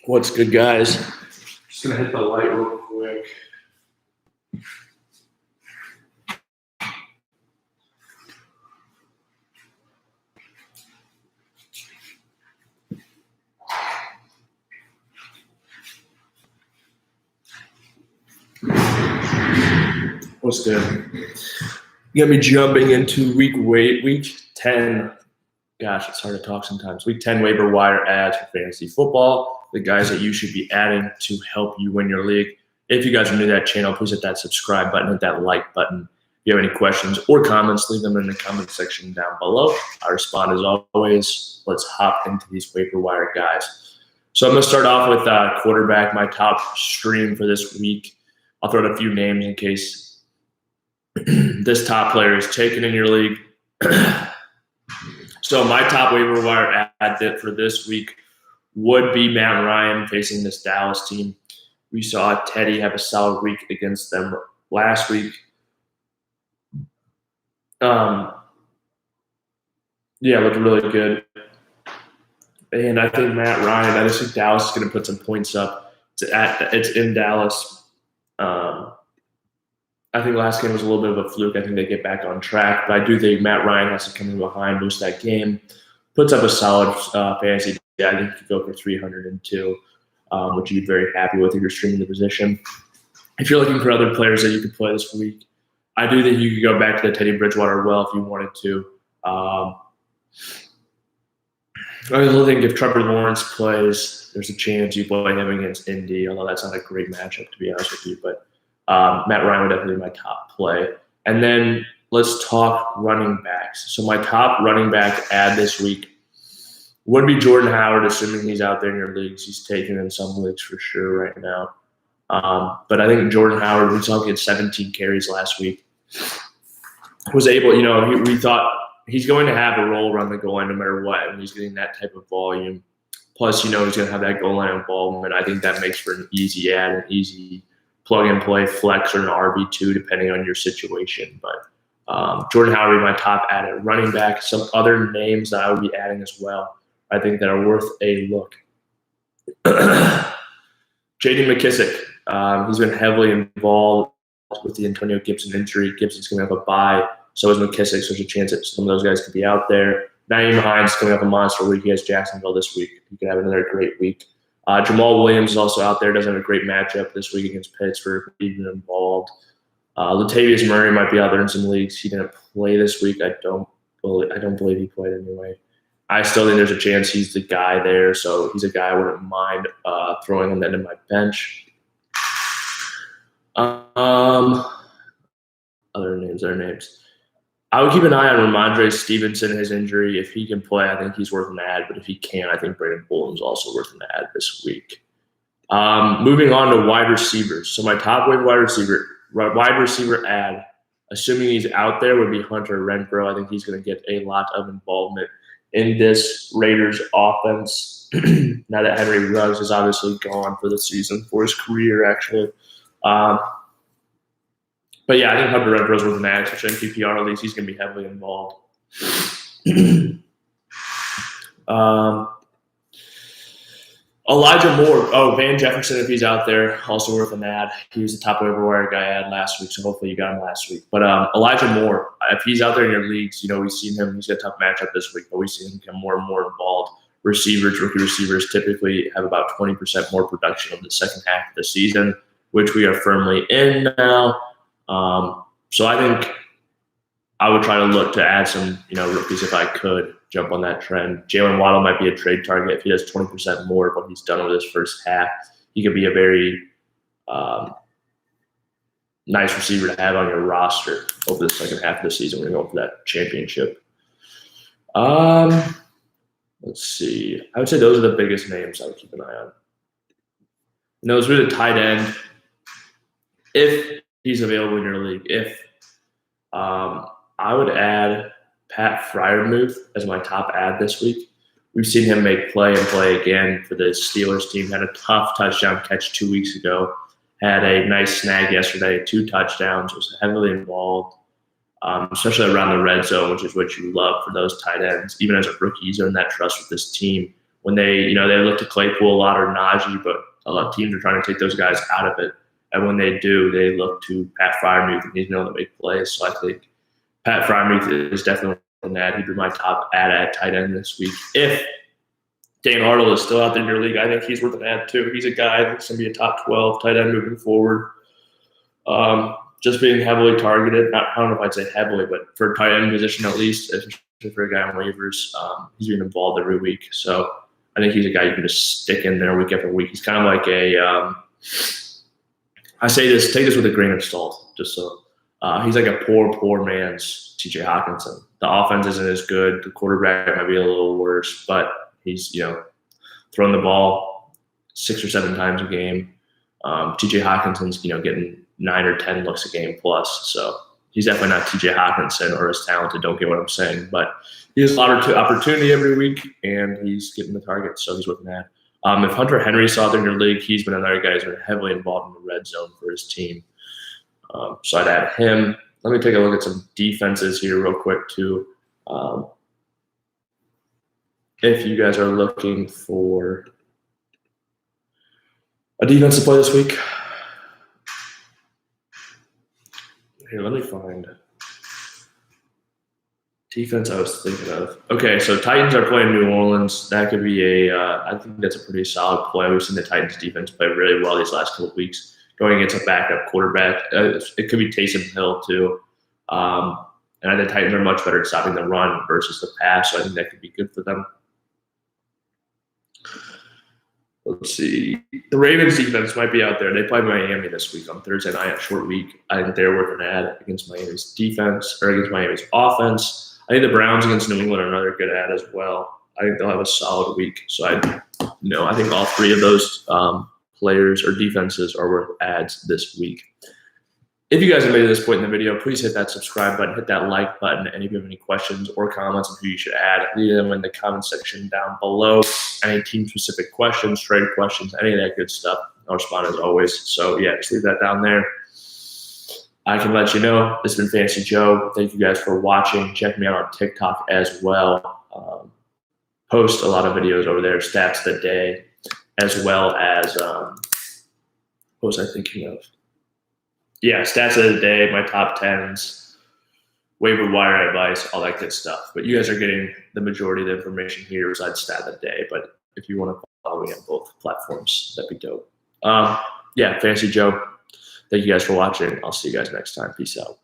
What's good, guys? Just going to hit the light real quick. What's good? You got me jumping into week 10. Gosh, it's hard to talk sometimes. Week 10 waiver wire ads for fantasy football. The guys that you should be adding to help you win your league. If you guys are new to that channel, please hit that subscribe button, hit that like button. If you have any questions or comments, leave them in the comment section down below. I respond as always. Let's hop into these waiver wire guys. So I'm going to start off with quarterback, my top stream for this week. I'll throw out a few names in case this top player is taken in your league. So my top waiver wire ad for this week would be Matt Ryan facing this Dallas team. We saw Teddy have a solid week against them last week. Looked really good. And I think Matt Ryan, I just think Dallas is going to put some points up. It's in Dallas. I think last game was a little bit of a fluke. I think they get back on track. But I do think Matt Ryan has to come in behind most of that game. Puts up a solid fantasy. I think you could go for 302, which you'd be very happy with if you're streaming the position. If you're looking for other players that you could play this week, I do think you could go back to the Teddy Bridgewater well if you wanted to. I also think if Trevor Lawrence plays, there's a chance you play him against Indy, although that's not a great matchup, to be honest with you. But Matt Ryan would definitely be my top play. And then let's talk running backs. So my top running back ad this week would be Jordan Howard, assuming he's out there in your leagues. He's taken in some leagues for sure right now. But I think Jordan Howard, we saw him get 17 carries last week, was able, we thought he's going to have a role around the goal line no matter what, and he's getting that type of volume. Plus, he's going to have that goal line involvement. I think that makes for an easy ad, an easy plug-and-play flex or an RB2 depending on your situation. But Jordan Howard would be my top ad at running back. Some other names that I would be adding as well, I think that are worth a look. J.D. McKissick, he's been heavily involved with the Antonio Gibson injury. Gibson's going to have a bye. So is McKissick, so there's a chance that some of those guys could be out there. Hines coming up a monster week. He has Jacksonville this week. He could have another great week. Jamal Williams is also out there. Doesn't have a great matchup this week against Pittsburgh. Even involved. Latavius Murray might be out there in some leagues. He didn't play this week. I don't believe he played anyway. I still think there's a chance he's the guy there. So he's a guy I wouldn't mind throwing him into my bench. Other names. I would keep an eye on Ramondre Stevenson, his injury. If he can play, I think he's worth an ad. But if he can't, I think Brandon Fulham's also worth an ad this week. Moving on to wide receivers. So my top wide receiver ad, assuming he's out there, would be Hunter Renfrow. I think he's going to get a lot of involvement in this Raiders offense. Now that Henry Ruggs is obviously gone for the season, for his career, actually. But yeah, I think Hunter Renfrow's worth an ad, especially in PPR leagues. He's going to be heavily involved. Elijah Moore. Van Jefferson, if he's out there, also worth an ad. He was the top waiver wire guy I had last week, so hopefully you got him last week. But Elijah Moore, if he's out there in your leagues, we've seen him. He's got a tough matchup this week, but we've seen him become more and more involved. Rookie receivers typically have about 20% more production over the second half of the season, which we are firmly in now. So I think I would try to look to add some, rookies if I could jump on that trend. Jalen Waddle might be a trade target if he does 20% more of what he's done over this first half. He could be a very nice receiver to have on your roster over the second half of the season when you're going for that championship. Let's see. I would say those are the biggest names I would keep an eye on. Those are the tight end. If he's available in your league. If I would add Pat Fryermuth as my top ad this week. We've seen him make play and play again for the Steelers team. Had a tough touchdown catch 2 weeks ago. Had a nice snag yesterday, 2 touchdowns. Was heavily involved, especially around the red zone, which is what you love for those tight ends. Even as a rookie, he's earned that trust with this team when they look to Claypool a lot or Najee, but a lot of teams are trying to take those guys out of it. And when they do, they look to Pat Fryermuth, and he's known to make plays. So I think Pat Fryermuth is definitely an ad. He'd be my top ad at tight end this week. If Dan Arnold is still out there in your league, I think he's worth an ad too. He's a guy that's going to be a top 12 tight end moving forward. Just being heavily targeted. I don't know if I'd say heavily, but for tight end position at least, especially for a guy on waivers, he's being involved every week. So I think he's a guy you can just stick in there week after week. He's kind of like I say this, take this with a grain of salt, just so. He's like a poor man's T.J. Hawkinson. The offense isn't as good. The quarterback might be a little worse, but he's, throwing the ball 6 or 7 times a game. T.J. Hawkinson's, getting 9 or 10 looks a game plus. So he's definitely not T.J. Hawkinson or as talented. Don't get what I'm saying, but he has a lot of opportunity every week, and he's getting the targets, so he's with that. If Hunter Henry's out there in your league, he's been another guy who's been heavily involved in the red zone for his team. So I'd add him. Let me take a look at some defenses here real quick too. If you guys are looking for a defense to play this week, here, let me find defense I was thinking of. Okay, so Titans are playing New Orleans. That could be I think that's a pretty solid play. We've seen the Titans defense play really well these last couple of weeks, going against a backup quarterback. It could be Taysom Hill too. And the Titans are much better at stopping the run versus the pass, so I think that could be good for them. Let's see. The Ravens defense might be out there. They play Miami this week on Thursday night, a short week. I think they're worth an ad against Miami's defense or against Miami's offense. I think the Browns against New England are another good ad as well. I think they'll have a solid week. So I think all 3 of those players or defenses are worth ads this week. If you guys have made it to this point in the video, please hit that subscribe button, hit that like button, and if you have any questions or comments on who you should add, leave them in the comment section down below. Any team-specific questions, trade questions, any of that good stuff, I'll respond as always. So, yeah, just leave that down there. I can let you know. This has been Fantasy Joe. Thank you guys for watching. Check me out on TikTok as well. Post a lot of videos over there, stats of the day, as well as what was I thinking of? Yeah, stats of the day, my top 10s, waiver wire advice, all that good stuff. But you guys are getting the majority of the information here besides stat of the day. But if you want to follow me on both platforms, that'd be dope. Yeah, Fantasy Joe. Thank you guys for watching. I'll see you guys next time. Peace out.